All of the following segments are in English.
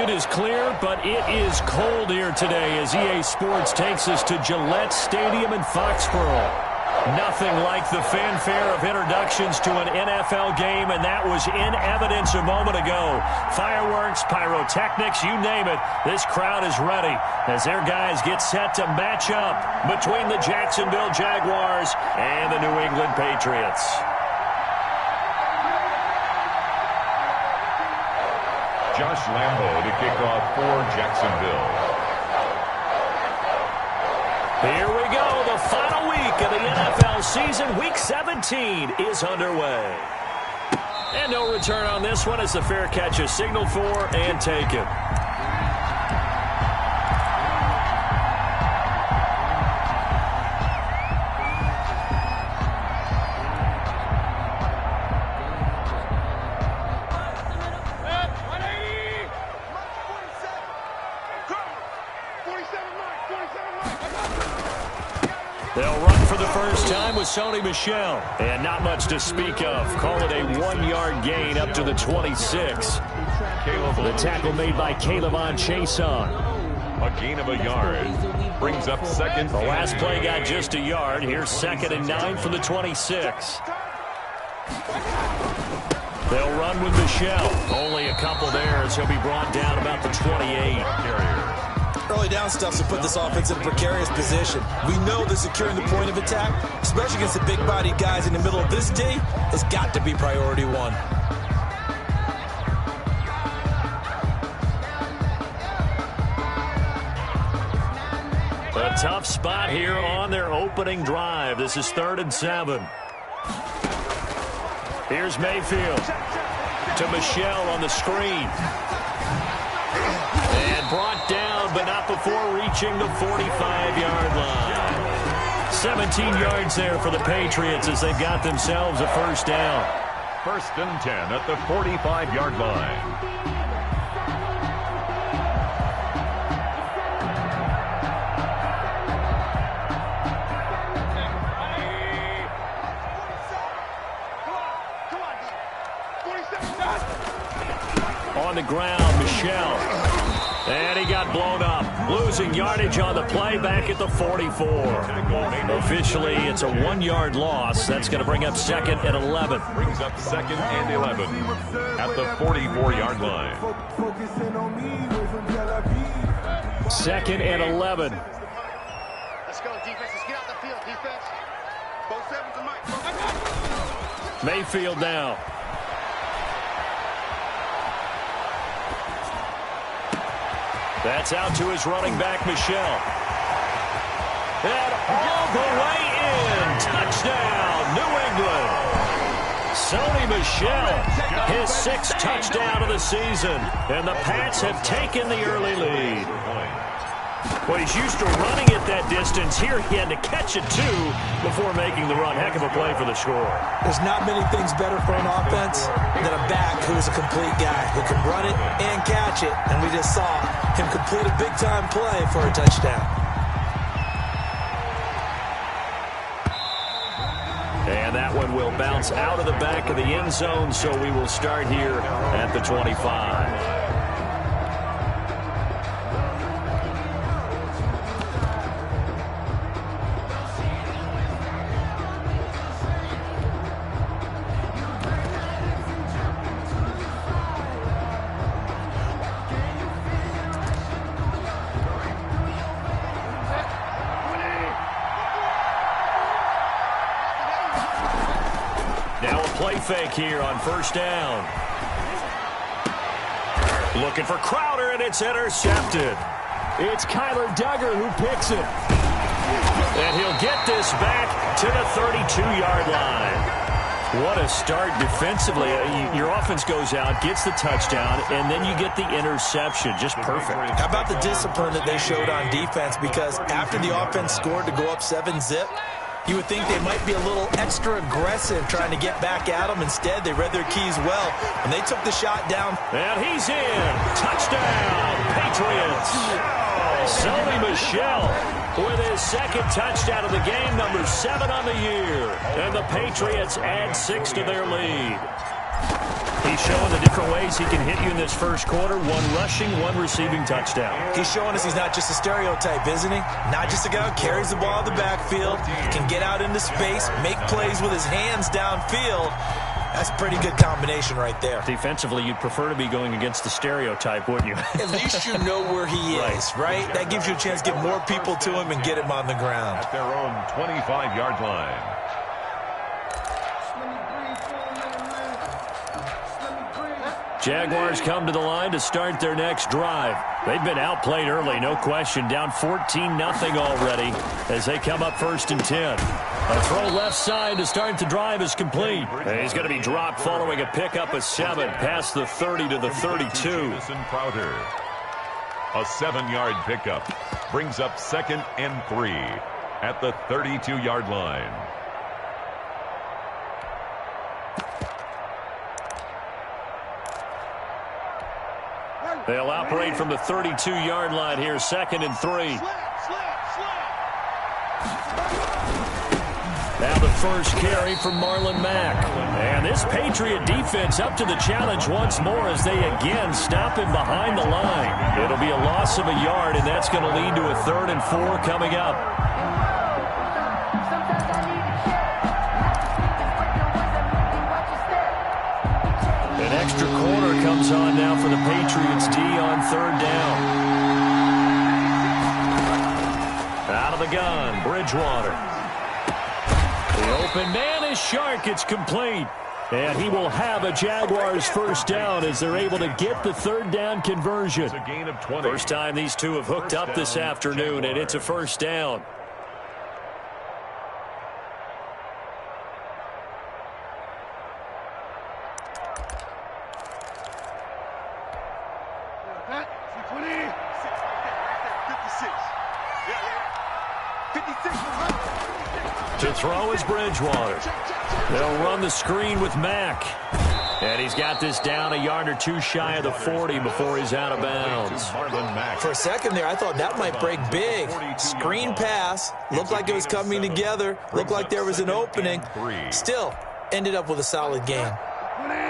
It is clear, but it is cold here today as EA Sports takes us to Gillette Stadium in Foxborough. Nothing like the fanfare of introductions to an NFL game, and that was in evidence a moment ago. Fireworks, pyrotechnics, you name it. This crowd is ready as their guys get set to match up between the Jacksonville Jaguars and the New England Patriots. Josh Lambo to kick off for Jacksonville. Here we go. The final week of the NFL season. Week 17 is underway. And no return on this one as the fair catch is signaled for and taken. They'll run for the first time with Sony Michel. And not much to speak of. Call it a 1-yard gain up to the 26. The tackle made by Caleb Chason. A gain of a yard. Brings up second. The last play got just a yard. Here's 2nd and 9 from the 26. They'll run with Michel. Only a couple there as he'll be brought down about the 28. Early down stuff to put this offense in a precarious position. We know that securing the point of attack, especially against the big-bodied guys in the middle of this D, has got to be priority one. A tough spot here on their opening drive. This is 3rd and 7. Here's Mayfield to Michel on the screen. And brought down, but not before reaching the 45-yard line. 17 yards there for the Patriots as they've got themselves a first down. 1st and 10 at the 45-yard line. On the ground, Michel. And he got blown up. Losing yardage on the play back at the 44. Officially, it's a 1-yard loss. That's going to bring up 2nd and 11. Brings up 2nd and 11 at the 44-yard line. 2nd and 11. Let's go, defense. Let's get out the field, defense. Both sevens and Mike. Mayfield now. That's out to his running back, Michel. And all the way in. Touchdown, New England. Sony Michel, his 6th touchdown of the season. And the Pats have taken the early lead. Well, he's used to running at that distance. Here he had to catch it, too, before making the run. Heck of a play for the score. There's not many things better for an offense than a back who is a complete guy who can run it and catch it. And we just saw him complete a big-time play for a touchdown. And that one will bounce out of the back of the end zone, so we will start here at the 25. Play fake here on 1st down. Looking for Crowder, and it's intercepted. It's Kyler Duggar who picks it. And he'll get this back to the 32-yard line. What a start defensively. Your offense goes out, gets the touchdown, and then you get the interception. Just perfect. How about the discipline that they showed on defense? Because after the offense scored to go up 7-zip, you would think they might be a little extra aggressive trying to get back at them. Instead, they read their keys well, and they took the shot down. And he's in. Touchdown, Patriots. Sony Michel with his 2nd touchdown of the game, number 7 on the year. And the Patriots add 6 to their lead. He's showing the different ways he can hit you in this first quarter. One rushing, one receiving touchdown. He's showing us he's not just a stereotype, isn't he? Not just a guy who carries the ball in the backfield, can get out into space, make plays with his hands downfield. That's a pretty good combination right there. Defensively, you'd prefer to be going against the stereotype, wouldn't you? At least you know where he is, right? That gives you a chance to get more people to him and get him on the ground. At their own 25-yard line. Jaguars come to the line to start their next drive. They've been outplayed early, no question. Down 14-0 already as they come up 1st and 10. A throw left side to start the drive is complete. And he's going to be dropped following a pickup of 7 past the 30 to the 32. Crowder. A 7-yard pickup brings up 2nd and 3 at the 32-yard line. They'll operate from the 32-yard line here, 2nd and 3. Now the first carry from Marlon Mack. And this Patriot defense up to the challenge once more as they again stop him behind the line. It'll be a loss of a yard, and that's going to lead to a 3rd and 4 coming up. An extra corner comes on now for the Patriots D on 3rd down. Out of the gun, Bridgewater. The open man is Shark. It's complete. And he will have a Jaguars first down as they're able to get the 3rd down conversion. It's a gain of 20. First time these two have hooked up this afternoon, and it's a first down. To throw is Bridgewater. They'll run the screen with Mack. And he's got this down a yard or two shy of the 40 before he's out of bounds. For a second there, I thought that might break big. Screen pass. Looked like it was coming together. Looked like there was an opening. Still, ended up with a solid gain.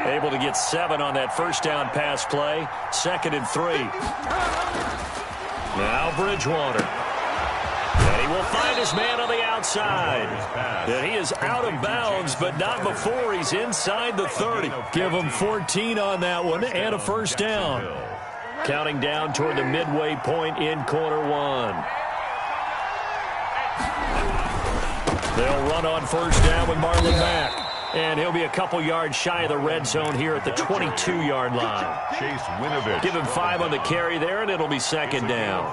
Able to get 7 on that first down pass play. 2nd and 3. Now Bridgewater. And he will find his man on the outside. And he is out of bounds, but not before he's inside the 30. Give him 14 on that one and a first down. Counting down toward the midway point in quarter 1. They'll run on first down with Marlon Mack. And he'll be a couple yards shy of the red zone here at the 22-yard line. Chase Winovich. Give him 5 on the carry there, and it'll be 2nd down.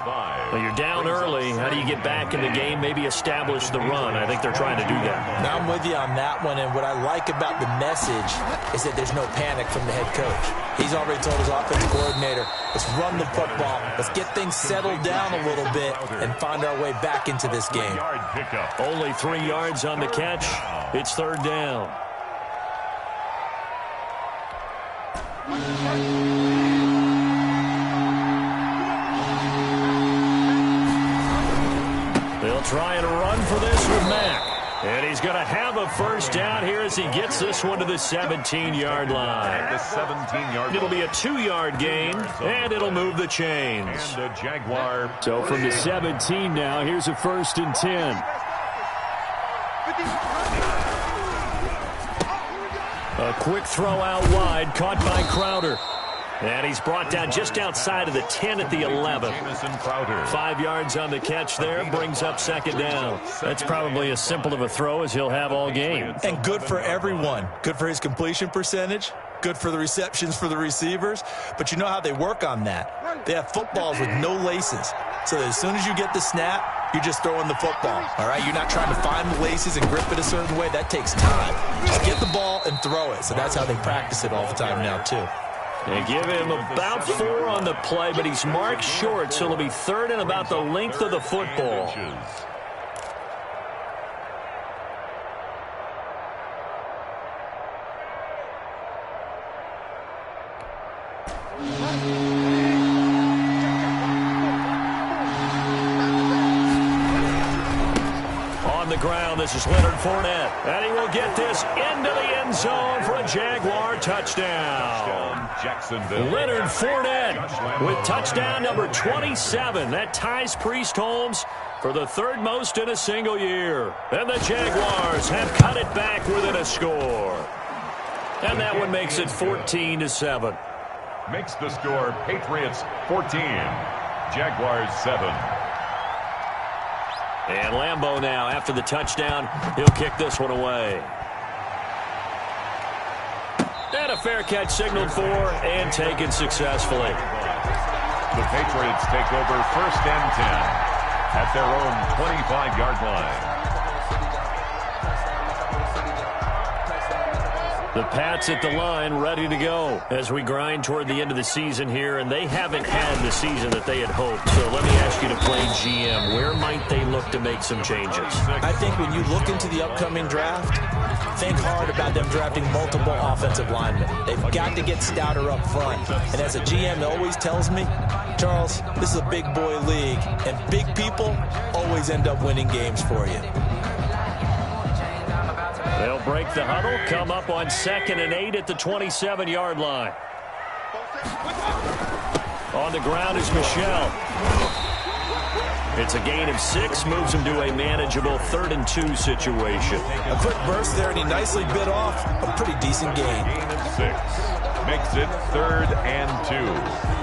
Well, you're down early. How do you get back in the game? Maybe establish the run. I think they're trying to do that. Now I'm with you on that one, and what I like about the message is that there's no panic from the head coach. He's already told his offensive coordinator, let's run the football. Let's get things settled down a little bit and find our way back into this game. Only 3 yards on the catch. It's 3rd down. They'll try and run for this with Mack. And he's going to have a first down here as he gets this one to the 17-yard line. The 17-yard It'll be a 2-yard gain, and it'll move the chains. And the Jaguar. So from the 17 now, here's a 1st and 10. A quick throw out wide, caught by Crowder. And he's brought down just outside of the 10 at the 11. 5 yards on the catch there, brings up 2nd down. That's probably as simple of a throw as he'll have all game. And good for everyone. Good for his completion percentage. Good for the receptions for the receivers. But you know how they work on that. They have footballs with no laces. So that as soon as you get the snap, you're just throwing the football. All right, you're not trying to find the laces and grip it a certain way. That takes time. Just get the ball and throw it. So that's how they practice it all the time now, too. They give him about 4 on the play, but he's marked short, so it'll be 3rd and about the length of the football. On On the ground, this is Leonard Fournette. And he will get this into the end zone for a Jaguar touchdown. Jacksonville. Leonard Fournette with touchdown number 27. That ties Priest Holmes for the third most in a single year. And the Jaguars have cut it back within a score. And that one makes it 14-7. Makes the score Patriots 14, Jaguars 7. And Lambeau now, after the touchdown, he'll kick this one away. And a fair catch signaled for and taken successfully. The Patriots take over 1st and 10 at their own 25-yard line. The Pats at the line, ready to go as we grind toward the end of the season here, and they haven't had the season that they had hoped. So let me ask you to play GM. Where might they look to make some changes? I think when you look into the upcoming draft, think hard about them drafting multiple offensive linemen. They've got to get stouter up front. And as a GM always tells me, Charles, this is a big boy league, and big people always end up winning games for you. They'll break the huddle, come up on 2nd and 8 at the 27-yard line. On the ground is Michel. It's a gain of 6, moves him to a manageable 3rd and 2 situation. A quick burst there, and he nicely bit off a pretty decent gain. Gain of 6 makes it 3rd and 2.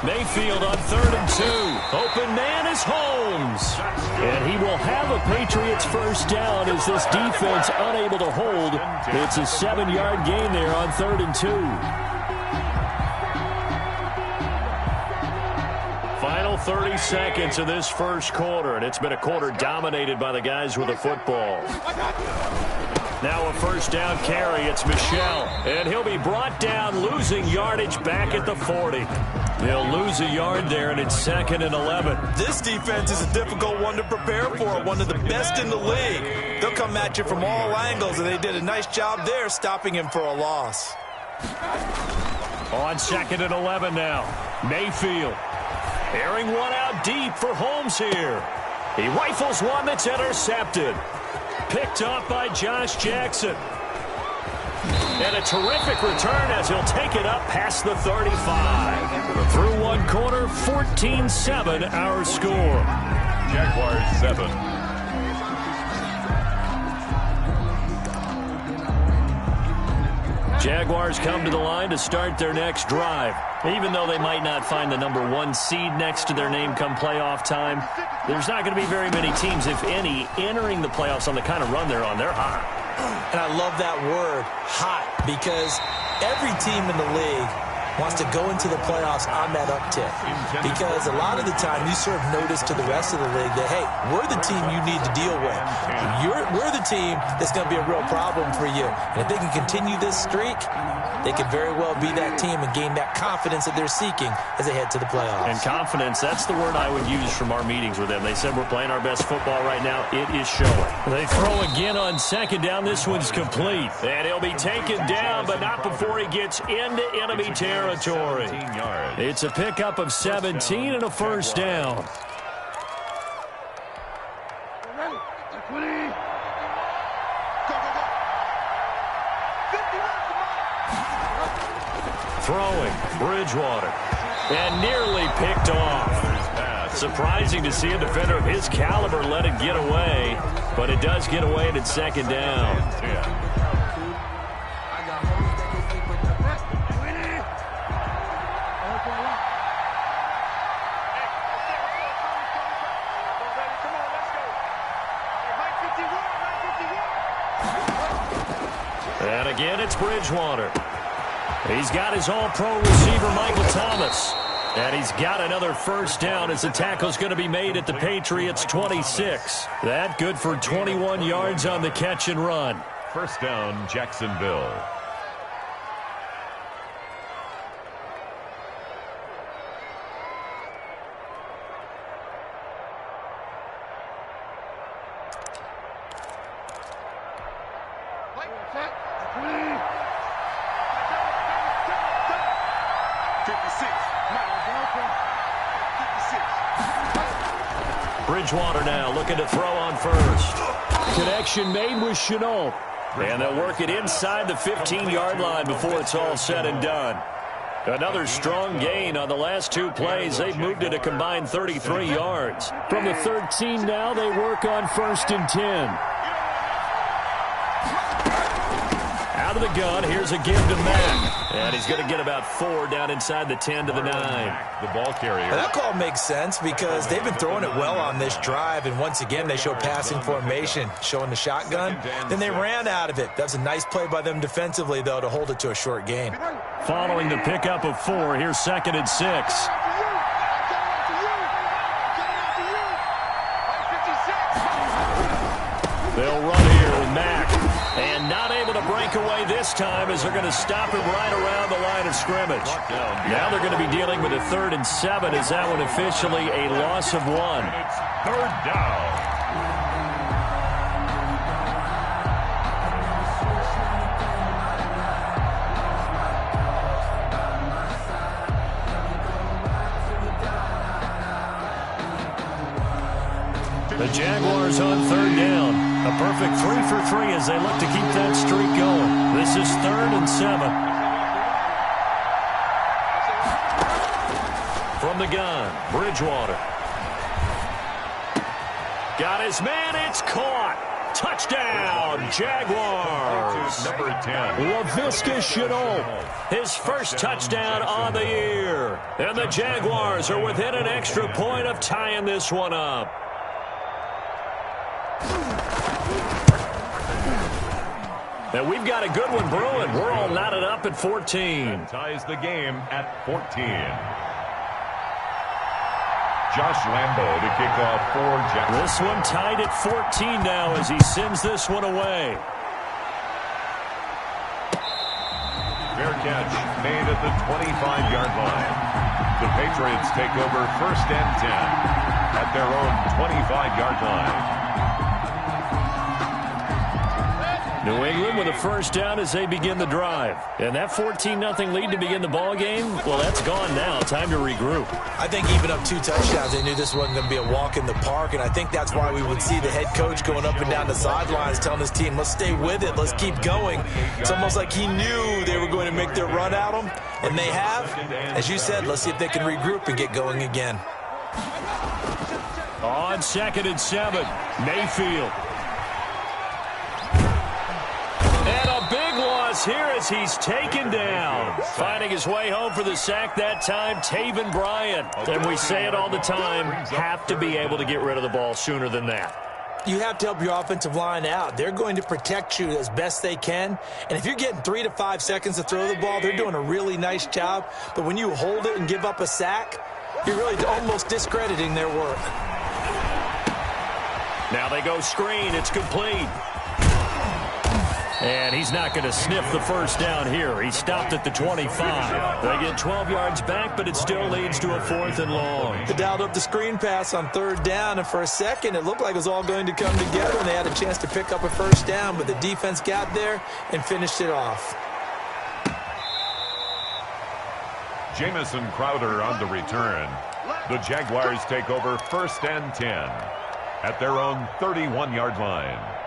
Mayfield on 3rd and 2. Open man is Holmes. And he will have a Patriots first down as this defense unable to hold. It's a 7-yard gain there on 3rd and 2. Final 30 seconds of this first quarter, and it's been a quarter dominated by the guys with the football. Now a first down carry. It's Michel. And he'll be brought down, losing yardage back at the 40. They'll lose a yard there, and it's 2nd and 11. This defense is a difficult one to prepare for, one of the best in the league. They'll come at you from all angles, and they did a nice job there stopping him for a loss. On 2nd and 11 now. Mayfield. Airing one out deep for Holmes here. He rifles one that's intercepted. Picked up by Josh Jackson. And a terrific return as he'll take it up past the 35. Through one quarter, 14-7 our score. Jaguars 7. Jaguars come to the line to start their next drive. Even though they might not find the number 1 seed next to their name come playoff time, there's not going to be very many teams, if any, entering the playoffs on the kind of run they're on. They're hot. And I love that word, hot, because every team in the league wants to go into the playoffs on that uptick. Because a lot of the time you serve notice to the rest of the league that, hey, we're the team you need to deal with. We're the team that's going to be a real problem for you. And if they can continue this streak, they could very well be that team and gain that confidence that they're seeking as they head to the playoffs. And confidence, that's the word I would use from our meetings with them. They said we're playing our best football right now. It is showing. They throw again on 2nd down. This one's complete. And he'll be taken down, but not before he gets into enemy territory. It's a pickup of 17 and a first down. Throwing, Bridgewater, and nearly picked off. Surprising to see a defender of his caliber let it get away, but it does get away and it's 2nd down. And again, it's Bridgewater. He's got his all-pro receiver, Michael Thomas. And he's got another first down as the tackle's going to be made at the Patriots' 26. That good for 21 yards on the catch and run. First down, Jacksonville. Bridgewater now looking to throw on first. Connection made with Chenault. And they'll work it inside the 15-yard line before it's all said and done. Another strong gain on the last two plays. They've moved it a combined 33 yards. From the 13 now, they work on 1st and 10. Out of the gun, here's a give to Mack. And he's going to get about 4 down inside the 10 to the 9. The ball carrier. Well, that call makes sense because they've been throwing it well on this drive, and once again they show passing formation, showing the shotgun. Then they ran out of it. That's a nice play by them defensively, though, to hold it to a short gain. Following the pickup of 4, here's 2nd and 6. They'll run here with Mack. And not able to break away this time as they're going to stop him right around the line of scrimmage. Now they're going to be dealing with a 3rd and 7 as that one officially a loss of 1. It's 3rd down. The Jaguars on 3rd down. A perfect 3 for 3 as they look to keep that streak going. This is 3rd and 7. From the gun, Bridgewater. Got his man, it's caught. Touchdown, Jaguars. Number 10. Laviska Shenault, his first touchdown on the year. And the Jaguars are within an extra point of tying this one up. And we've got a good one brewing. We're all knotted up at 14. And ties the game at 14. Josh Lambo to kick off for Jacksonville. This one tied at 14 now as he sends this one away. Fair catch made at the 25-yard line. The Patriots take over 1st and 10 at their own 25-yard line. New England with a 1st down as they begin the drive. And that 14-0 lead to begin the ball game, well, that's gone now. Time to regroup. I think even up 2 touchdowns, they knew this wasn't going to be a walk in the park, and I think that's why we would see the head coach going up and down the sidelines telling his team, let's stay with it, let's keep going. It's almost like he knew they were going to make their run at him, and they have. As you said, let's see if they can regroup and get going again. On 2nd and 7, Mayfield. Here as he's taken down. Finding his way home for the sack that time, Taven Bryan. And we say it all the time, have to be able to get rid of the ball sooner than that. You have to help your offensive line out. They're going to protect you as best they can. And if you're getting 3 to 5 seconds to throw the ball, they're doing a really nice job. But when you hold it and give up a sack, you're really almost discrediting their work. Now they go screen. It's complete. And he's not going to sniff the 1st down here. He stopped at the 25. They get 12 yards back, but it still leads to a 4th and long. They dialed up the screen pass on 3rd down, and for a second it looked like it was all going to come together, and they had a chance to pick up a 1st down, but the defense got there and finished it off. Jamison Crowder on the return. The Jaguars take over 1st and 10 at their own 31-yard line.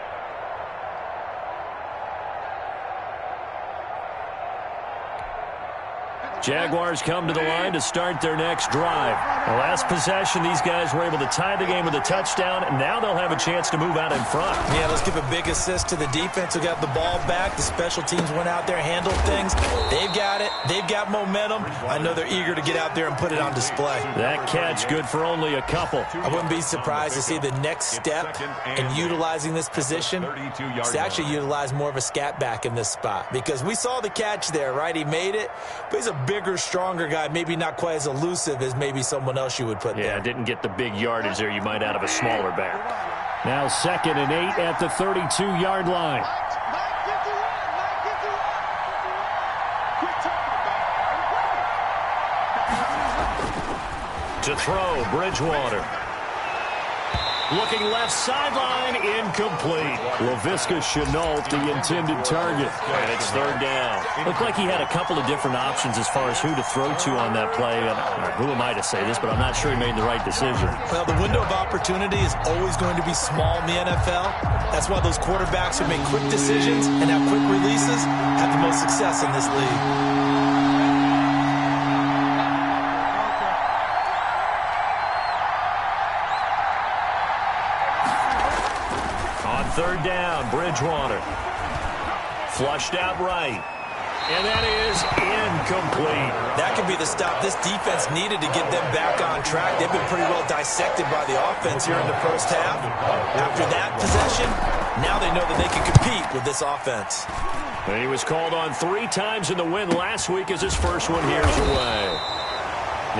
Jaguars come to the line to start their next drive. The last possession, these guys were able to tie the game with a touchdown, and now they'll have a chance to move out in front. Yeah, let's give a big assist to the defense who got the ball back. The special teams went out there, handled things. They've got it. They've got momentum. I know they're eager to get out there and put it on display. That catch good for only a couple. I wouldn't be surprised to see the next step in utilizing this position is to actually utilize more of a scat back in this spot, because we saw the catch there, right? He made it, but he's a bigger, stronger guy, maybe not quite as elusive as maybe someone else you would put there. Yeah, didn't get the big yardage there you might out of a smaller back. Now 2nd and 8 at the 32-yard line. To throw, Bridgewater. Looking left sideline, incomplete. Laviska Shenault, the intended target. And it's third down. Looked like he had a couple of different options as far as who to throw to on that play. And who am I to say this, but I'm not sure he made the right decision. Well, the window of opportunity is always going to be small in the NFL. That's why those quarterbacks who make quick decisions and have quick releases have the most success in this league. Third down, Bridgewater. Flushed out right. And that is incomplete. That could be the stop this defense needed to get them back on track. They've been pretty well dissected by the offense here in the first half. After that possession, now they know that they can compete with this offense. And he was called on 3 times in the win last week as his first one here's away.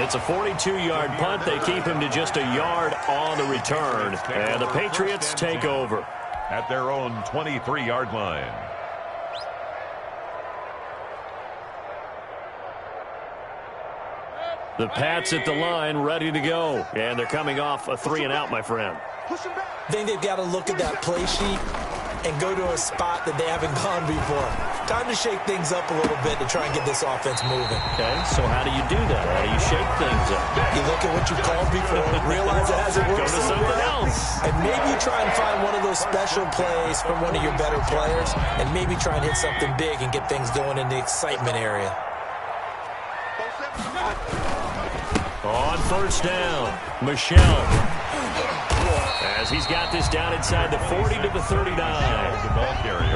It's a 42-yard punt. They keep him to just a yard on the return. And the Patriots take over at their own 23-yard line. The Pats at the line, ready to go. And they're coming off a 3-and-out, my friend. I think they've got to look at that play sheet and go to a spot that they haven't gone before. Time to shake things up a little bit to try and get this offense moving. Okay, so how do you do that? How do you shake things up? You look at what you called before, realize it hasn't worked. Go to something else. And maybe you try and find one of those special plays from one of your better players, and maybe try and hit something big and get things going in the excitement area. On first down, Michelle. As he's got this down inside the 40 to the 39.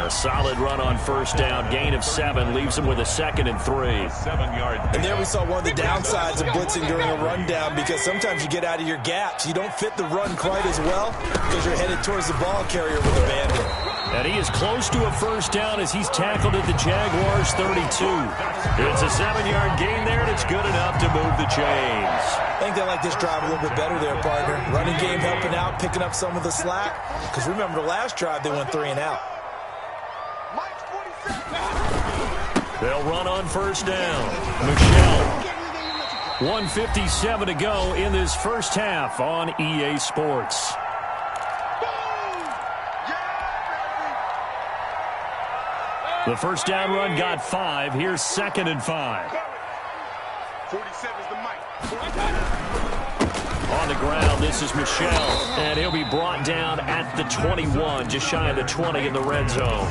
A solid run on first down. Gain of 7 leaves him with a 2nd and 3. 7-yard. And there we saw one of the downsides of blitzing during a rundown, because sometimes you get out of your gaps. You don't fit the run quite as well because you're headed towards the ball carrier with a bandit. And he is close to a first down as he's tackled at the Jaguars 32. It's a 7-yard gain there, and it's good enough to move the chains. I think they like this drive a little bit better there, partner. Running game helping out, picking up some of the slack. Because remember, the last drive they went 3-and-out. They'll run on first down. Michelle. 1:57 to go in this first half on EA Sports. The first down run got 5. Here's 2nd and 5. 47 is the mic. On the ground, this is Michelle. And he'll be brought down at the 21, just shy of the 20 in the red zone.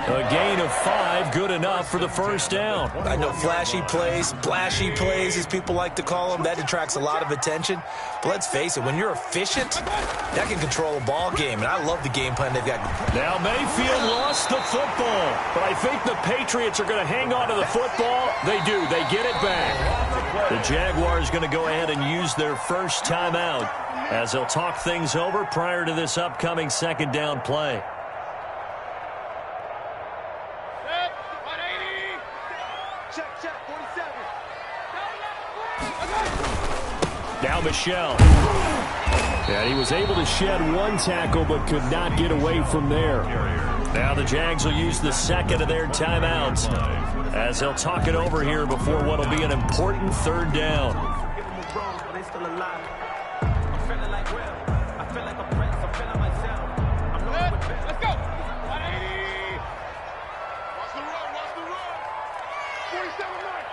A gain of 5, good enough for the first down. I know flashy plays, splashy plays, as people like to call them, that attracts a lot of attention. But let's face it, when you're efficient, that can control a ball game. And I love the game plan they've got. Now Mayfield lost the football, but I think the Patriots are going to hang on to the football. They do. They get it back. The Jaguars going to go ahead and use their first timeout as they'll talk things over prior to this upcoming 2nd down play. Now Michelle. And he was able to shed 1 tackle but could not get away from there. Now the Jags will use the 2nd of their timeouts as they'll talk it over here before what will be an important 3rd down. Let's go.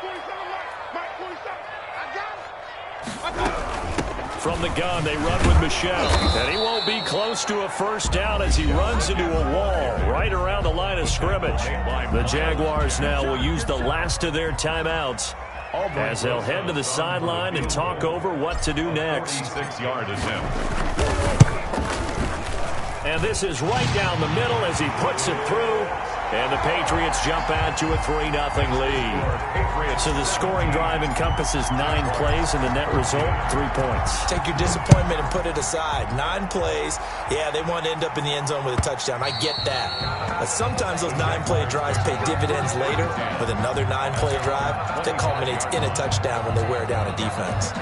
47 Mike, 47. I got it. From the gun, they run with Michelle. And he won't be close to a first down as he runs into a wall right around the line of scrimmage. The Jaguars now will use the last of their timeouts as they'll head to the sideline and talk over what to do next. 6-yard attempt. And this is right down the middle as he puts it through. And the Patriots jump out to a 3-0 lead. So the scoring drive encompasses 9 plays, and the net result, 3 points. Take your disappointment and put it aside. 9 plays. Yeah, they want to end up in the end zone with a touchdown. I get that. But sometimes those 9-play drives pay dividends later with another 9-play drive that culminates in a touchdown when they wear down a defense.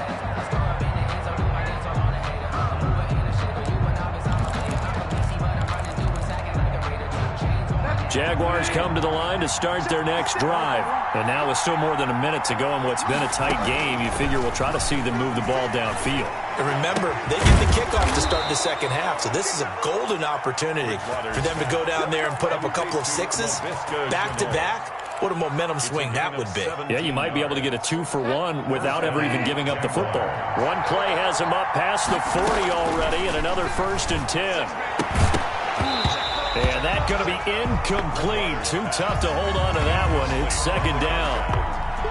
Jaguars come to the line to start their next drive. And now with still more than a minute to go in what's been a tight game, you figure we'll try to see them move the ball downfield. And remember, they get the kickoff to start the second half, so this is a golden opportunity for them to go down there and put up a couple of sixes back-to-back. What a momentum swing that would be. Yeah, you might be able to get a 2-for-1 without ever even giving up the football. One play has him up past the 40 already, and another 1st and 10. And that's going to be incomplete. Too tough to hold on to that one. It's 2nd down.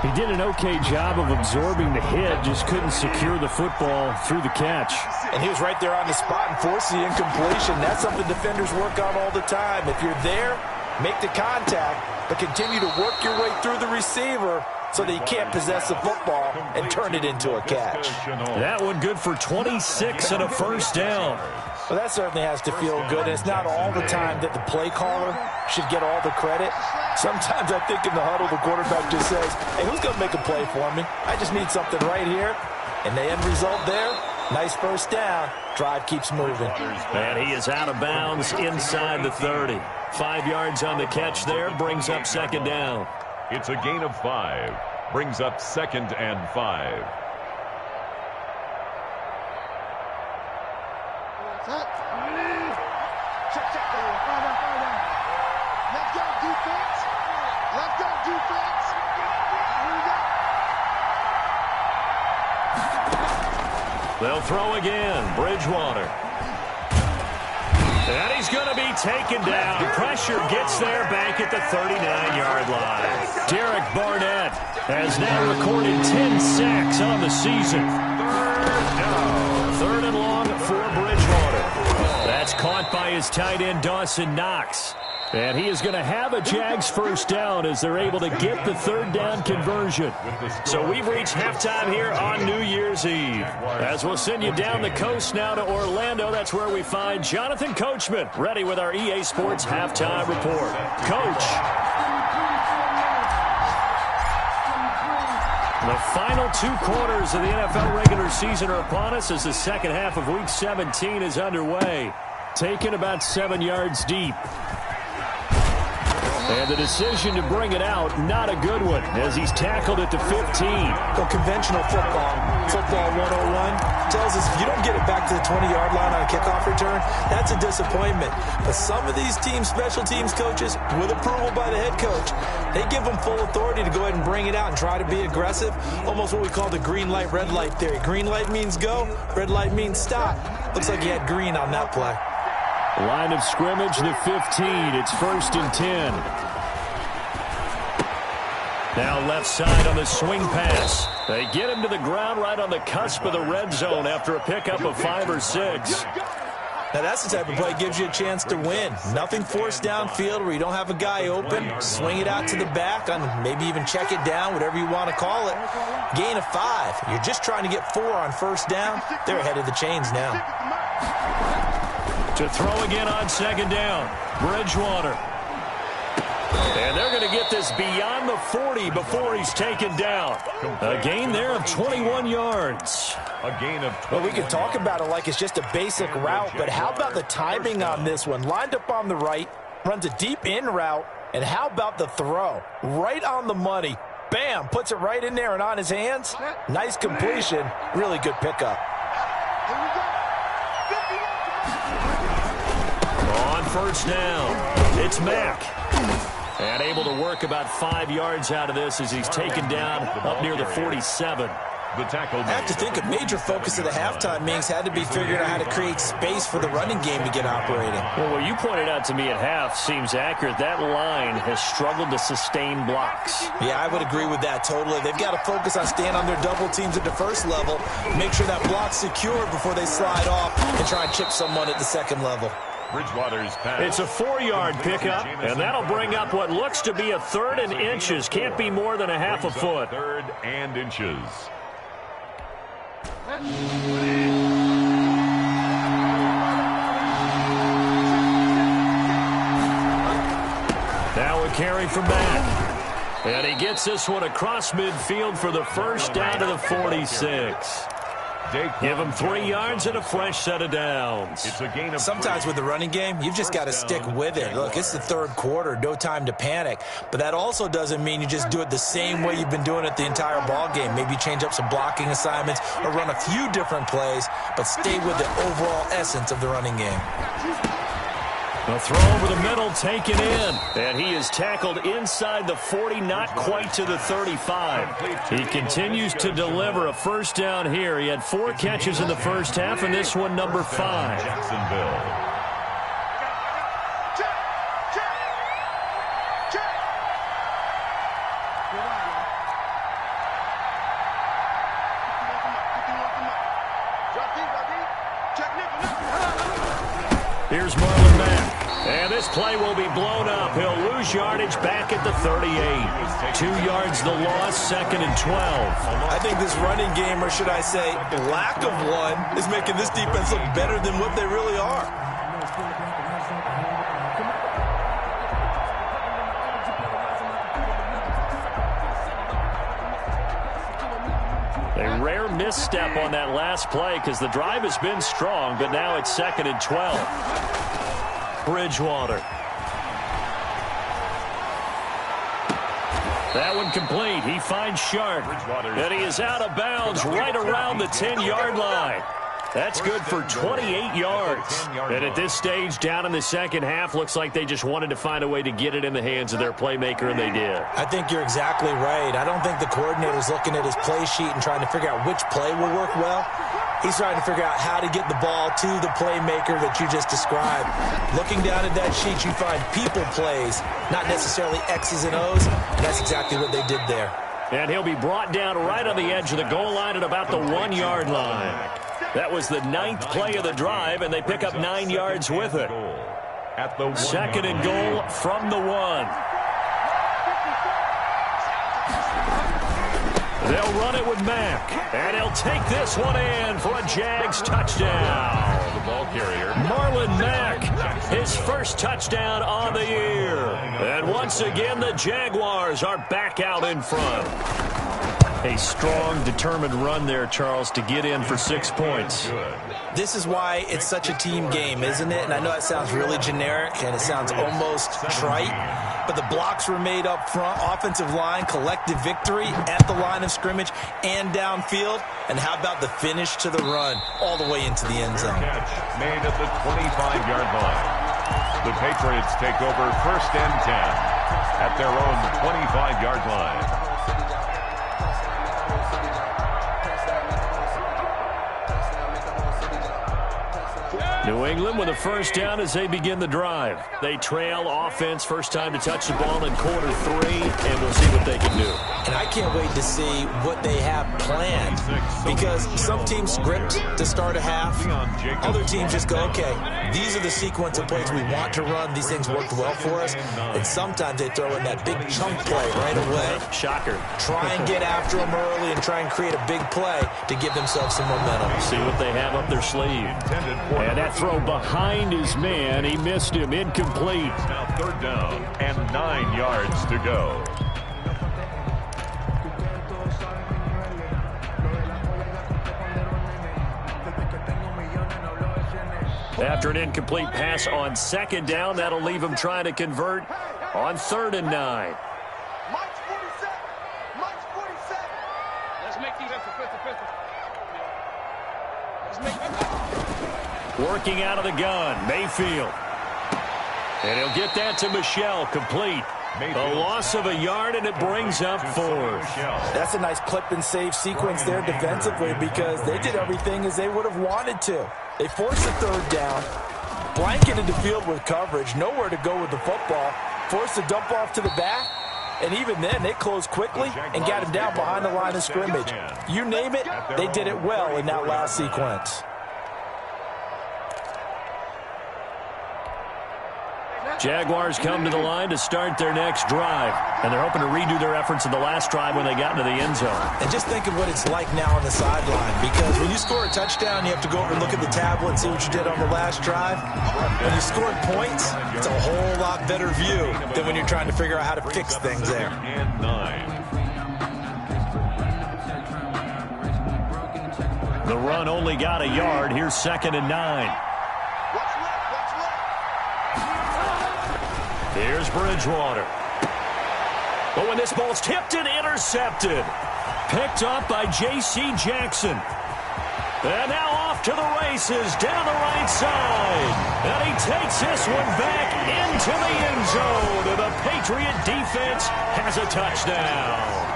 He did an okay job of absorbing the hit, just couldn't secure the football through the catch. And he was right there on the spot and forced the incompletion. That's something defenders work on all the time. If you're there, make the contact, but continue to work your way through the receiver so that you can't possess the football and turn it into a catch. That one good for 26 and a 1st down. Well, that certainly has to feel good. And it's not all the time that the play caller should get all the credit. Sometimes I think in the huddle, the quarterback just says, hey, who's going to make a play for me? I just need something right here. And the end result there, nice 1st down. Drive keeps moving. And he is out of bounds inside the 30. 5 yards on the catch there, brings up 2nd down. It's a gain of 5. Brings up 2nd and 5. Let's go, defense. Let's go, defense. They'll throw again. Bridgewater. And he's going to be taken down. Pressure gets there back at the 39-yard line. Derek Barnett has now recorded 10 sacks on the season. 3rd and long for Bridgewater. That's caught by his tight end, Dawson Knox. And he is going to have a Jags 1st down as they're able to get the 3rd down conversion. So we've reached halftime here on New Year's Eve. As we'll send you down the coast now to Orlando, that's where we find Jonathan Coachman ready with our EA Sports halftime report. Coach. The final 2 quarters of the NFL regular season are upon us as the second half of Week 17 is underway. Taken about 7 yards deep. And the decision to bring it out, not a good one, as he's tackled at the 15. Well, conventional football 101, tells us if you don't get it back to the 20-yard line on a kickoff return, that's a disappointment. But some of these teams, special teams coaches, with approval by the head coach, they give them full authority to go ahead and bring it out and try to be aggressive, almost what we call the green light, red light theory. Green light means go, red light means stop. Looks like he had green on that play. Line of scrimmage, the 15. It's 1st and 10. Now left side on the swing pass. They get him to the ground right on the cusp of the red zone after a pickup of 5 or 6. Now that's the type of play that gives you a chance to win. Nothing forced downfield where you don't have a guy open. Swing it out to the back, on maybe even check it down, whatever you want to call it. Gain of 5. You're just trying to get 4 on 1st down. They're ahead of the chains now. To throw again on 2nd down. Bridgewater. And they're going to get this beyond the 40 before he's taken down. A gain there of 21 yards. A gain of 21. Well, we can talk about it like it's just a basic route, but how about the timing on this one? Lined up on the right, runs a deep in route, and how about the throw? Right on the money. Bam, puts it right in there and on his hands. Nice completion. Really good pickup. On 1st down, it's Mack. And able to work about 5 yards out of this as he's taken down up near the 47. The tackle. I have to think a major focus of the halftime meetings had to be figuring out how to create space for the running game to get operating. Well, what you pointed out to me at half seems accurate. That line has struggled to sustain blocks. Yeah, I would agree with that totally. They've got to focus on staying on their double teams at the 1st level, make sure that block's secured before they slide off and try and chip someone at the 2nd level. Bridgewater's pass. It's a 4-yard pickup, and that'll bring up what looks to be a 3rd and inches. Can't be more than a half a foot. 3rd and inches. Now a carry from Mack. And he gets this one across midfield for the 1st down to the 46. Give him 3 yards and a fresh set of downs. It's a gain of Sometimes 3. with the running game, you've just got to stick with it. Look, it's the third quarter, no time to panic. But that also doesn't mean you just do it the same way you've been doing it the entire ball game. Maybe change up some blocking assignments or run a few different plays, but stay with the overall essence of the running game. A throw over the middle taken in. And he is tackled inside the 40, not quite to the 35. He continues to deliver a first down here. He had 4 catches in the first half, and this one number 5. Jacksonville. Here's Marlon Mack. And this play will be blown up. He'll lose yardage back at the 38. 2 yards the loss, 2nd and 12. I think this running game, or should I say lack of one, is making this defense look better than what they really are. A rare misstep on that last play because the drive has been strong, but now it's 2nd and 12. Bridgewater. That one complete. He finds Sharp. And he is out of bounds right around the 10-yard line. That's good for 28 yards. And at this stage, down in the second half, looks like they just wanted to find a way to get it in the hands of their playmaker, and they did. I think you're exactly right. I don't think the coordinator's looking at his play sheet and trying to figure out which play will work well. He's trying to figure out how to get the ball to the playmaker that you just described. Looking down at that sheet, you find people plays, not necessarily X's and O's, and that's exactly what they did there. And he'll be brought down right on the edge of the goal line at about the 1-yard line. That was the 9th play of the drive, and they pick up 9 yards with it. 2nd and goal from the 1. They'll run it with Mack, and he'll take this one in for a Jags touchdown. The ball carrier, Marlon Mack, his first touchdown on the year. And once again, the Jaguars are back out in front. A strong, determined run there, Charles, to get in for 6 points. This is why it's such a team game, isn't it? And I know that sounds really generic, and it sounds almost trite, but the blocks were made up front, offensive line, collective victory at the line of scrimmage and downfield. And how about the finish to the run all the way into the end zone? catch made at the 25-yard line. The Patriots take over 1st and 10 at their own 25-yard line. New England with a first down as they begin the drive. They trail offense, first time to touch the ball in quarter 3, and we'll see what they can do. And I can't wait to see what they have planned, because some teams script to start a half. Other teams just go, okay, these are the sequence of plays we want to run. These things worked well for us. And sometimes they throw in that big chunk play right away. Shocker. Try and get after them early and try and create a big play to give themselves some momentum. See what they have up their sleeve. And that throw behind his man, he missed him, incomplete. Now 3rd down and 9 yards to go. After an incomplete pass on 2nd down, that'll leave him trying to convert on 3rd and 9. Mike's 47. Mike's 47. Let's make these extra pistol. Let's make Working out of the gun, Mayfield. And he'll get that to Michelle, complete. A loss of a yard, and it brings up 4th. That's a nice clip and save sequence there defensively, because they did everything as they would have wanted to. They forced the 3rd down, blanketed the field with coverage, nowhere to go with the football, forced the dump off to the back, and even then they closed quickly and got him down behind the line of scrimmage. You name it, they did it well in that last sequence. Jaguars come to the line to start their next drive, and they're hoping to redo their efforts in the last drive when they got into the end zone. And just think of what it's like now on the sideline, because when you score a touchdown, you have to go over and look at the tablet and see what you did on the last drive. When you scored points, it's a whole lot better view than when you're trying to figure out how to fix things there. And 9. The run only got a yard. Here's 2nd and 9. What's left? Here's Bridgewater. But when this ball's tipped and intercepted. Picked up by J.C. Jackson. And now off to the races down the right side. And he takes this one back into the end zone. And the Patriot defense has a touchdown.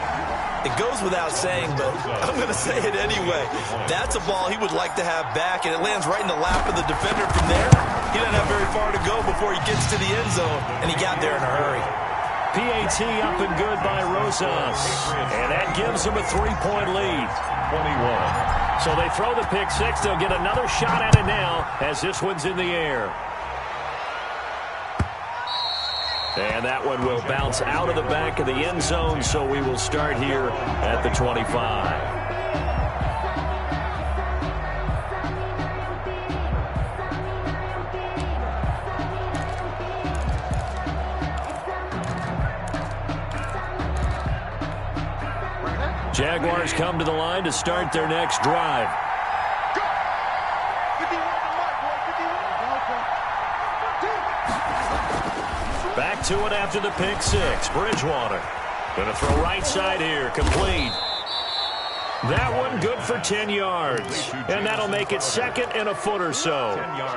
It goes without saying, but I'm going to say it anyway. That's a ball he would like to have back, and it lands right in the lap of the defender from there. He doesn't have very far to go before he gets to the end zone, and he got there in a hurry. PAT up and good by Rosas. And that gives him a 3-point lead. 21. So they throw the pick six. They'll get another shot at it now as this one's in the air. And that one will bounce out of the back of the end zone, so we will start here at the 25. Jaguars come to the line to start their next drive. Back to it after the pick six. Bridgewater going to throw right side here. Complete. That one good for 10 yards. And that'll make it 2nd and a foot or so.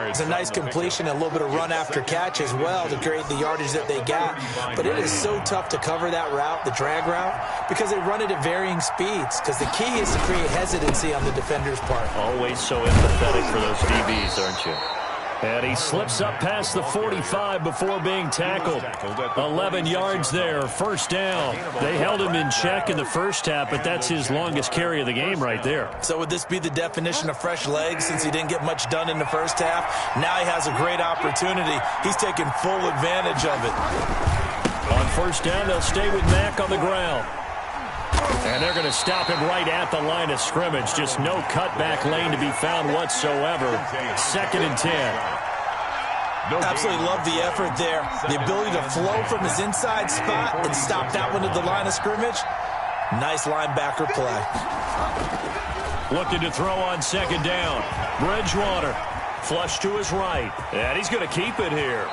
It's a nice completion and a little bit of run after catch as well to create the yardage that they got. But it is so tough to cover that route, the drag route, because they run it at varying speeds. Because the key is to create hesitancy on the defender's part. Always so empathetic for those DBs, aren't you? And he slips up past the 45 before being tackled. 11 yards there, 1st down. They held him in check in the first half, but that's his longest carry of the game right there. So would this be the definition of fresh legs since he didn't get much done in the first half? Now he has a great opportunity. He's taking full advantage of it. On 1st down, they'll stay with Mack on the ground. And they're going to stop him right at the line of scrimmage. Just no cutback lane to be found whatsoever. 2nd and 10. Absolutely love the effort there. The ability to flow from his inside spot and stop that one at the line of scrimmage. Nice linebacker play. Looking to throw on 2nd down. Bridgewater flush to his right. And he's going to keep it here.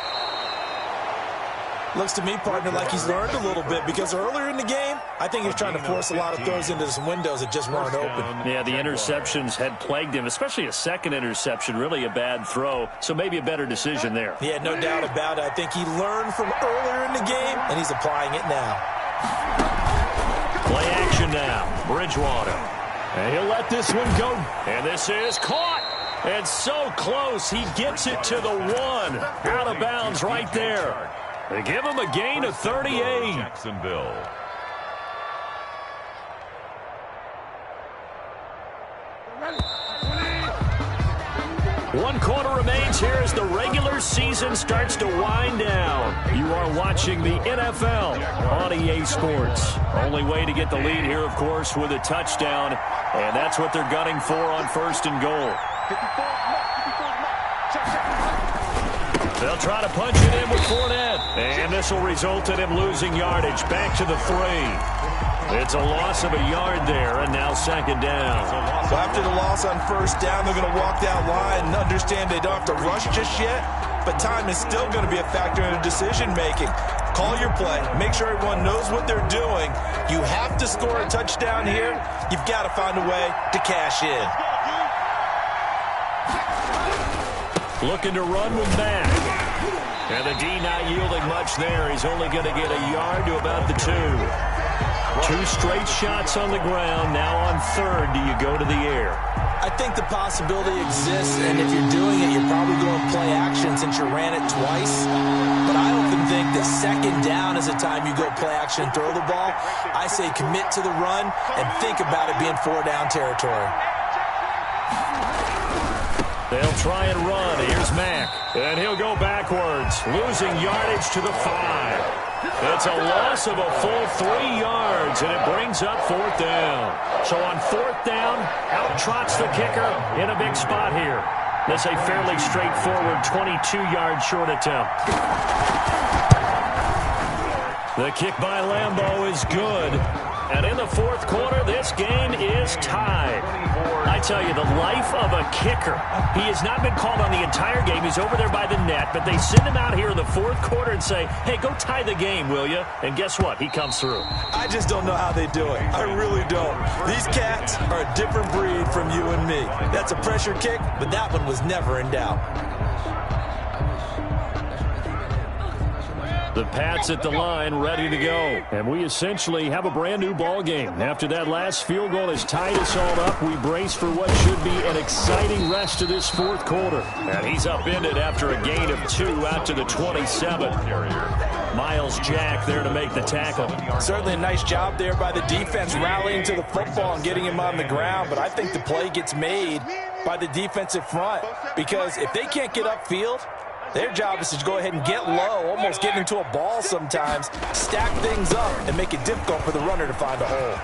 Looks to me, partner, like he's learned a little bit because earlier in the game, I think he was trying to force a lot of throws into some windows that just weren't open. Yeah, the interceptions had plagued him, especially a second interception, really a bad throw, so maybe a better decision there. Yeah, no doubt about it. I think he learned from earlier in the game, and he's applying it now. Play action now. Bridgewater. And he'll let this one go. And this is caught. And so close, he gets it to the 1. Out of bounds right there. They give him a gain of 38. Jacksonville. One quarter remains here as the regular season starts to wind down. You are watching the NFL on EA Sports. Only way to get the lead here, of course, with a touchdown. And that's what they're gunning for on 1st and goal. They'll try to punch it in with Fournette. And this will result in him losing yardage. Back to the 3. It's a loss of a yard there, and now 2nd down. So after the loss on 1st down, they're going to walk that line and understand they don't have to rush just yet. But time is still going to be a factor in decision-making. Call your play. Make sure everyone knows what they're doing. You have to score a touchdown here. You've got to find a way to cash in. Looking to run with Mack. And the D not yielding much there. He's only going to get a yard to about the 2. 2 straight shots on the ground. Now on 3rd, do you go to the air? I think the possibility exists, and if you're doing it, you're probably going play action since you ran it twice. But I often think that 2nd down is the time you go play action and throw the ball. I say commit to the run and think about it being 4-down territory. They'll try and run. Here's Mack. And he'll go backwards, losing yardage to the 5. It's a loss of a full 3 yards, and it brings up 4th down. So on 4th down, out trots the kicker in a big spot here. This a fairly straightforward 22-yard short attempt. The kick by Lambeau is good. And in the fourth quarter, this game is tied. I tell you, the life of a kicker. He has not been called on the entire game. He's over there by the net, but they send him out here in the fourth quarter and say, hey, go tie the game, will you? And guess what? He comes through. I just don't know how they do it. I really don't. These cats are a different breed from you and me. That's a pressure kick, but that one was never in doubt. The Pats at the line, ready to go. And we essentially have a brand-new ball game. After that last field goal has tied us all up, we brace for what should be an exciting rest of this fourth quarter. And he's upended after a gain of 2 out to the 27. Miles Jack there to make the tackle. Certainly a nice job there by the defense rallying to the football and getting him on the ground. But I think the play gets made by the defensive front, because if they can't get upfield, their job is to go ahead and get low, almost get into a ball sometimes, stack things up, and make it difficult for the runner to find a hole.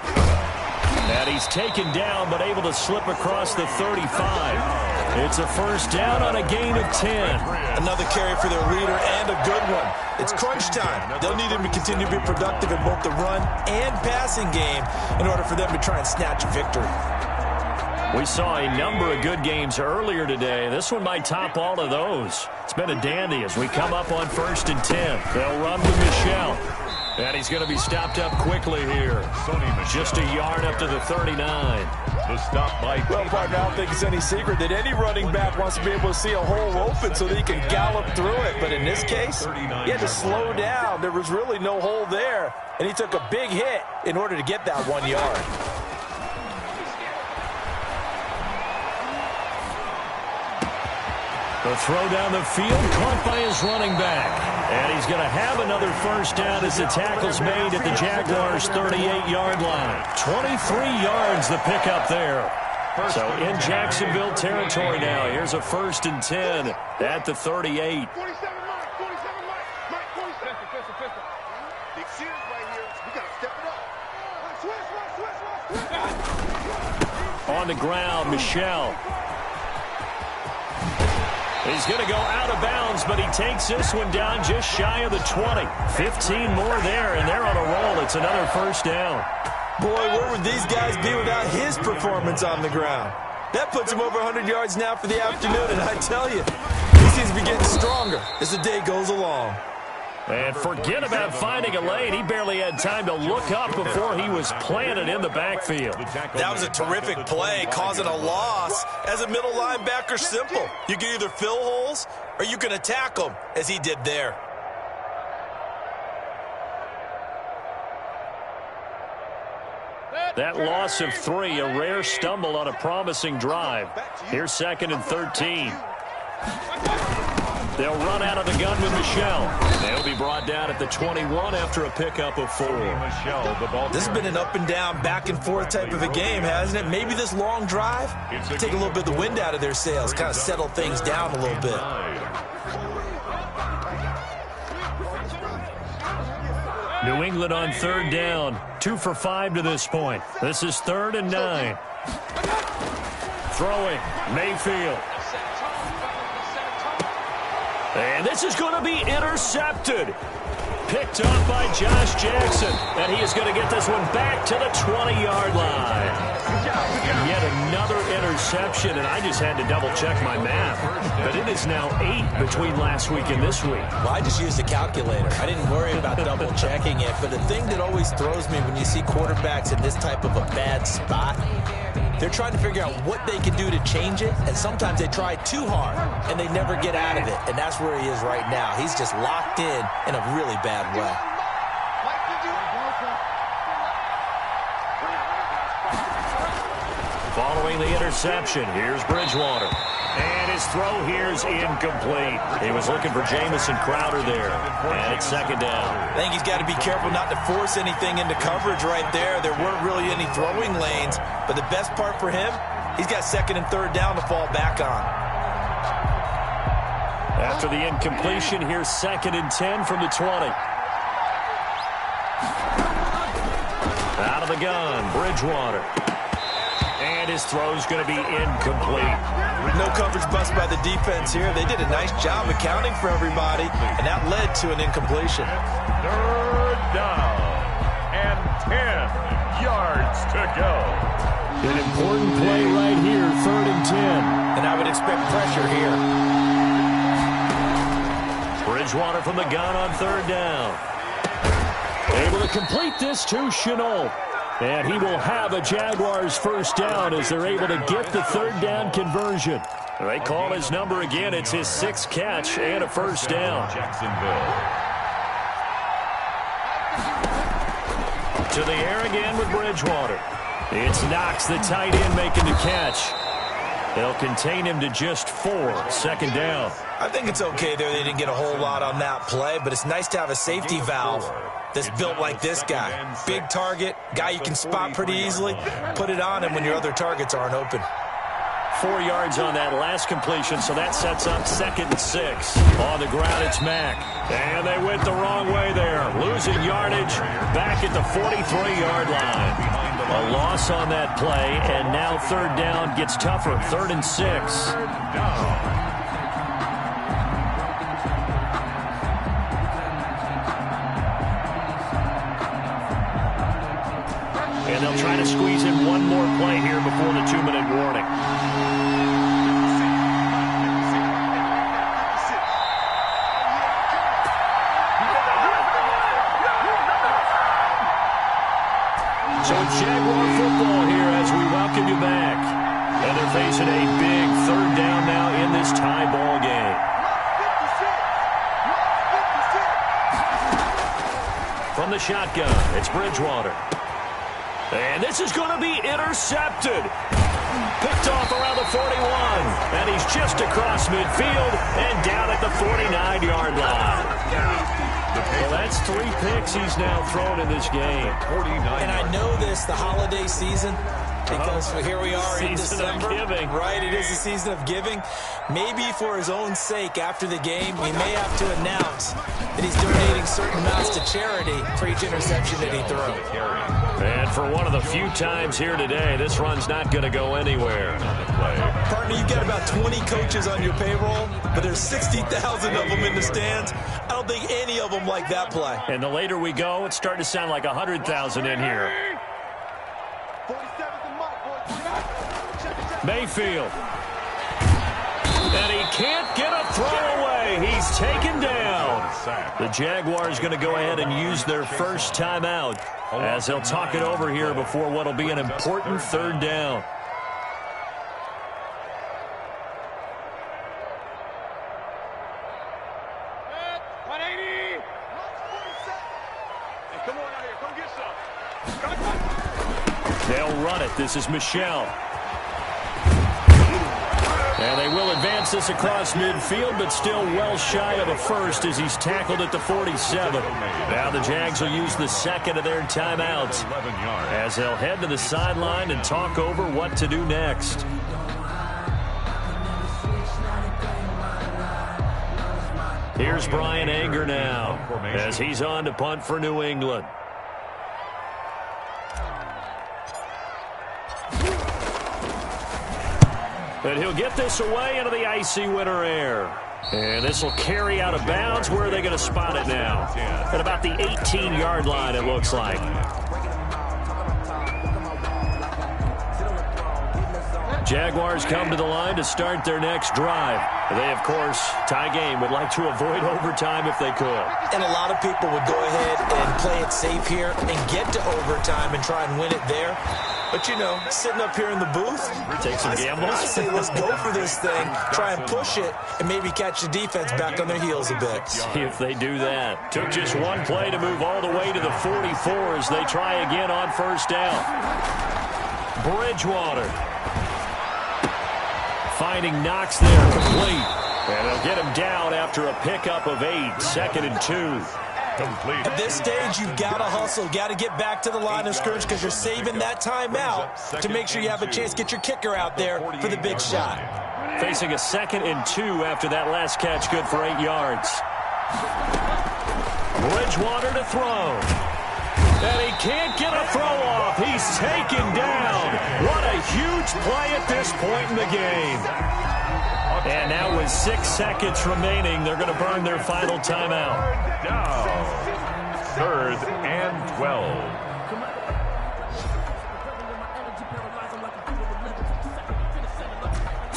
And he's taken down, but able to slip across the 35. It's a first down on a gain of 10. Another carry for their leader, and a good one. It's crunch time. They'll need him to continue to be productive in both the run and passing game in order for them to try and snatch a victory. We saw a number of good games earlier today. This one might top all of those. It's been a dandy as we come up on 1st and 10. They'll run with Michel. And he's going to be stopped up quickly here. Just a yard up to the 39. The stop by. Well, partner, I don't think it's any secret that any running back wants to be able to see a hole open so that he can gallop through it. But in this case, he had to slow down. There was really no hole there. And he took a big hit in order to get that 1 yard. The throw down the field, caught by his running back. And he's going to have another first down as the tackle's made at the Jaguars' 38-yard line. 23 yards the pickup there. So in Jacksonville territory now. Here's a 1st and 10 at the 38. On the ground, Michel. He's going to go out of bounds, but he takes this one down just shy of the 20. 15 more there, and they're on a roll. It's another first down. Boy, where would these guys be without his performance on the ground? That puts him over 100 yards now for the afternoon, and I tell you, he seems to be getting stronger as the day goes along. And forget about finding a lane. He barely had time to look up before he was planted in the backfield. That was a terrific play, causing a loss. As a middle linebacker, simple. You can either fill holes or you can attack them, as he did there. That loss of 3, a rare stumble on a promising drive. Here's 2nd and 13. They'll run out of the gun with Michel. They'll be brought down at the 21 after a pickup of 4. This has been an up and down, back and forth type of a game, hasn't it? Maybe this long drive, take a little bit of the wind out of their sails, kind of settle things down a little bit. New England on 3rd down. 2 for 5 to this point. This is 3rd and 9. Throwing, Mayfield. And this is going to be intercepted. Picked up by Josh Jackson. And he is going to get this one back to the 20-yard line. Yet another interception, and I just had to double-check my math. But it is now 8 between last week and this week. Well, I just used a calculator. I didn't worry about double-checking it. But the thing that always throws me when you see quarterbacks in this type of a bad spot, they're trying to figure out what they can do to change it, and sometimes they try too hard, and they never get out of it. And that's where he is right now. He's just locked in a really bad way. Following the interception, here's Bridgewater. And his throw here is incomplete. He was looking for Jamison Crowder there. And it's 2nd down. I think he's got to be careful not to force anything into coverage right there. There weren't really any throwing lanes. But the best part for him, he's got 2nd and 3rd down to fall back on. After the incompletion, here's 2nd and 10 from the 20. Out of the gun, Bridgewater. And his throw's going to be incomplete. No coverage bust by the defense here. They did a nice job accounting for everybody, and that led to an incompletion. 3rd down. 10 yards to go. An important play right here, 3rd and 10. And I would expect pressure here. Bridgewater from the gun on 3rd down. Able to complete this to Chenault. And he will have a Jaguars first down as they're able to get the 3rd down conversion. They call his number again. It's his 6th catch and a first down. Jacksonville. To the air again with Bridgewater. It's Knox, the tight end, making the catch. They'll contain him to just 4. 2nd down. I think it's okay there. They didn't get a whole lot on that play, but it's nice to have a safety valve that's built like this guy. Big target, guy you can spot pretty easily. Put it on him when your other targets aren't open. 4 yards on that last completion, so that sets up 2nd and 6. On the ground, it's Mack. And they went the wrong way there. Losing yardage back at the 43-yard line. A loss on that play, and now 3rd down gets tougher. 3rd and 6. And they'll try to squeeze in one more play here before the 2-minute warning. So it's Jaguar football here as we welcome you back. And they're facing a big 3rd down now in this tie ball game. From the shotgun, it's Bridgewater. And this is going to be intercepted. Picked off around the 41. And he's just across midfield and down at the 49-yard line. Well, that's 3 picks he's now thrown in this game. And I know this, the holiday season, because here we are in December. Right, it is the season of giving. Maybe for his own sake, after the game, we may have to announce that he's donating certain amounts to charity for each interception that he threw. And for one of the few times here today, this run's not going to go anywhere. Partner, you've got about 20 coaches on your payroll, but there's 60,000 of them in the stands. I don't think any of them like that play. And the later we go, it's starting to sound like 100,000 in here. Mayfield. And he can't get a throw away. He's taken down. The Jaguars going to go ahead and use their first timeout as they'll talk it over here before what will be an important 3rd down. They'll run it. This is Michel. And they will advance this across midfield, but still well shy of a first as he's tackled at the 47. Now the Jags will use the 2nd of their timeouts as they'll head to the sideline and talk over what to do next. Here's Brian Anger now as he's on to punt for New England. And he'll get this away into the icy winter air. And this will carry out of bounds. Where are they going to spot it now? At about the 18-yard line, it looks like. Jaguars come to the line to start their next drive. They, of course, tie game, would like to avoid overtime if they could. And a lot of people would go ahead and play it safe here and get to overtime and try and win it there. But, you know, sitting up here in the booth, take some gambles. I say let's go for this thing, try and push it, and maybe catch the defense back on their heels a bit. See if they do that. Took just one play to move all the way to the 44 as they try again on first down. Bridgewater. Finding Knox there, complete. And they'll get him down after a pickup of 8, 2nd and 2. Complete. At this stage, you've got to hustle, got to get back to the line of scrimmage because you're saving that timeout to make sure you have a chance to get your kicker out there for the big shot. Facing a 2nd and 2 after that last catch, good for 8 yards. Bridgewater to throw. And he can't get a throw off. He's taken down. What a huge play at this point in the game. And now with 6 seconds remaining, they're going to burn their final timeout. Down. 3rd and 12.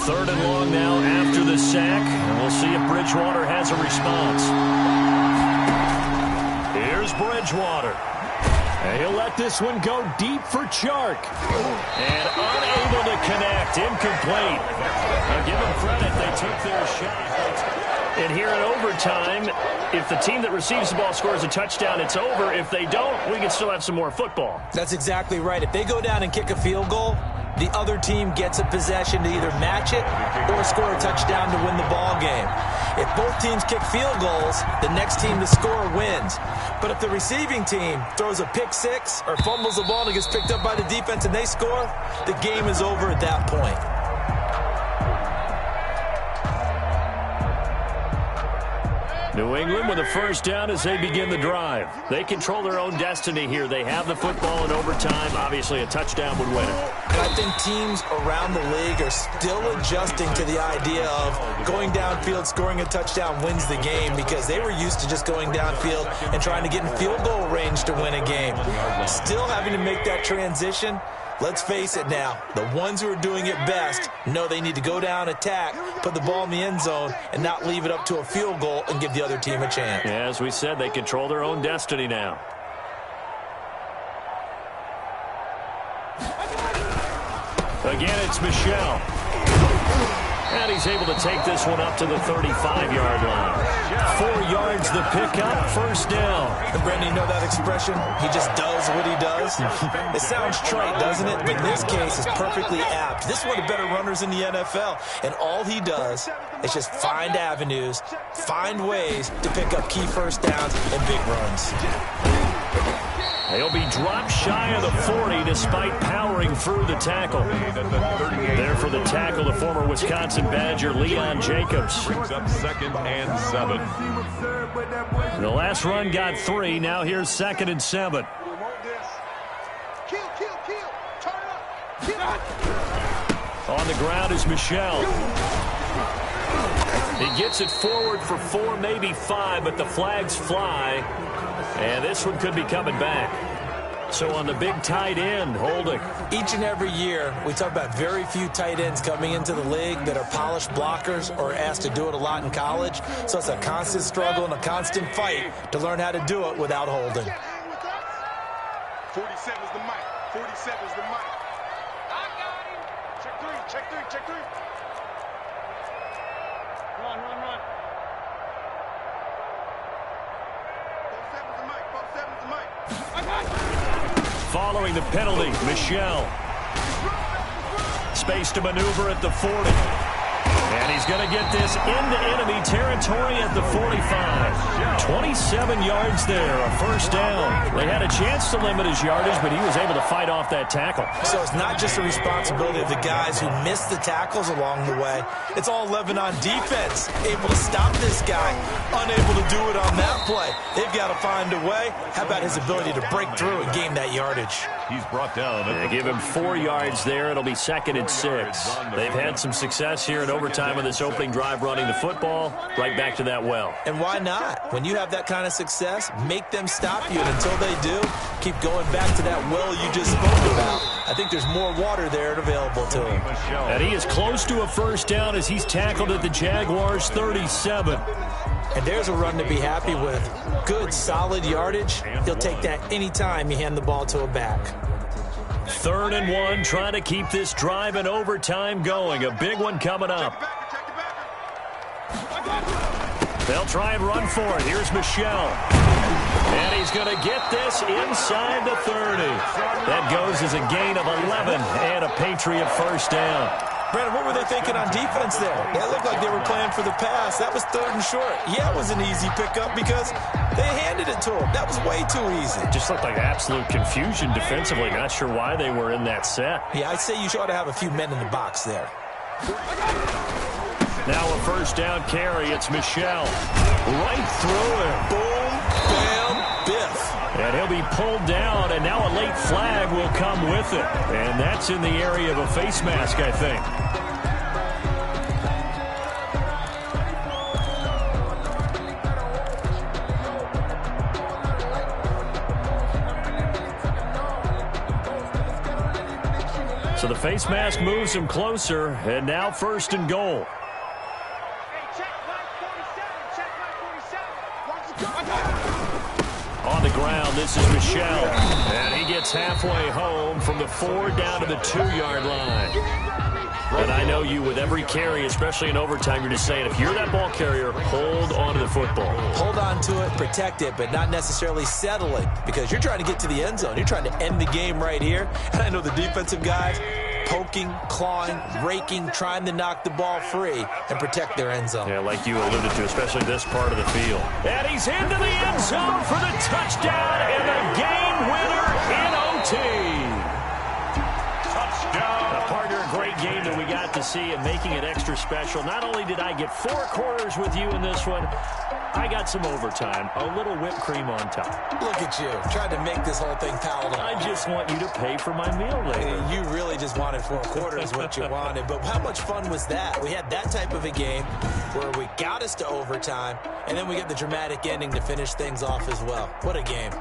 Third and long now after the sack, and we'll see if Bridgewater has a response. Here's Bridgewater. And he'll let this one go deep for Chark. And unable to connect. Incomplete. Now give them credit. They took their shot. And here in overtime, if the team that receives the ball scores a touchdown, it's over. If they don't, we can still have some more football. That's exactly right. If they go down and kick a field goal, the other team gets a possession to either match it or score a touchdown to win the ball game. If both teams kick field goals, the next team to score wins. But if the receiving team throws a pick six or fumbles the ball and it gets picked up by the defense and they score, the game is over at that point. New England with a first down as they begin the drive. They control their own destiny here. They have the football in overtime. Obviously, a touchdown would win it. And I think teams around the league are still adjusting to the idea of going downfield, scoring a touchdown wins the game, because they were used to just going downfield and trying to get in field goal range to win a game. Still having to make that transition. Let's face it now, the ones who are doing it best know they need to go down, attack, put the ball in the end zone, and not leave it up to a field goal and give the other team a chance. Yeah, as we said, they control their own destiny now. Again, it's Michel. And he's able to take this one up to the 35-yard line. 4 yards the pickup, first down. And Brendan, you know that expression? He just does what he does. It sounds trite, doesn't it? But in this case, it's perfectly apt. This is one of the better runners in the NFL. And all he does is just find avenues, find ways to pick up key first downs and big runs. He'll be dropped shy of the 40 despite powering through the tackle. There for the tackle, the former Wisconsin Badger, Leon Jacobs. Brings up 2nd and 7. The last run got 3. Now here's 2nd and 7. On the ground is Michel. He gets it forward for 4, maybe 5, but the flags fly. And this one could be coming back. So on the big tight end, holding. Each and every year, we talk about very few tight ends coming into the league that are polished blockers or asked to do it a lot in college. So it's a constant struggle and a constant fight to learn how to do it without holding. 47 is the mic. 47 is the mic. I got him. Check 3, check 3, check 3. Run, run, run. 47 is the mic. 47 is the mic. I got him. Following the penalty, Michel. Space to maneuver at the 40. And he's going to get this into enemy territory at the 45. 27 yards there, a first down. They had a chance to limit his yardage, but he was able to fight off that tackle. So it's not just the responsibility of the guys who missed the tackles along the way. It's all 11 on defense, able to stop this guy, unable to do it on that play. They've got to find a way. How about his ability to break through and gain that yardage? He's brought down. They give him 4 yards there. It'll be 2nd and 6. They've had some success here in overtime with this opening drive running the football. Right back to that well. And why not? When you have that kind of success, make them stop you. And until they do, keep going back to that well you just spoke about. I think there's more water there available to him. And he is close to a first down as he's tackled at the Jaguars 37. And there's a run to be happy with. Good, solid yardage. He'll take that anytime you hand the ball to a back. 3rd and 1, trying to keep this drive in overtime going. A big one coming up. They'll try and run for it. Here's Michel. And he's going to get this inside the 30. That goes as a gain of 11 and a Patriot first down. Brandon, what were they thinking on defense there? That looked like they were playing for the pass. That was 3rd and short. Yeah, it was an easy pickup because they handed it to him. That was way too easy. Just looked like absolute confusion defensively. Not sure why they were in that set. Yeah, I'd say you ought to have a few men in the box there. Now a first down carry. It's Michel. Right through him. Boom, bam, biff. And he'll be pulled down, and now a late flag will come with it. And that's in the area of a face mask, I think. So the face mask moves him closer, and now 1st and goal. On the ground, this is Michel. And he gets halfway home from the 4 down to the 2-yard line. And I know you, with every carry, especially in overtime, you're just saying, if you're that ball carrier, hold on to the football. Hold on to it, protect it, but not necessarily settle it, because you're trying to get to the end zone. You're trying to end the game right here. And I know the defensive guys poking, clawing, raking, trying to knock the ball free and protect their end zone. Yeah, like you alluded to, especially this part of the field. And he's into the end zone for the touchdown and the game winner in OT. Touchdown. Partner, a great game that we got to see and making it extra special. Not only did I get 4 quarters with you in this one, I got some overtime, a little whipped cream on top. Look at you, trying to make this whole thing palatable. I just want you to pay for my meal later. You really just wanted 4 quarters what you wanted, but how much fun was that? We had that type of a game where we got us to overtime, and then we get the dramatic ending to finish things off as well. What a game.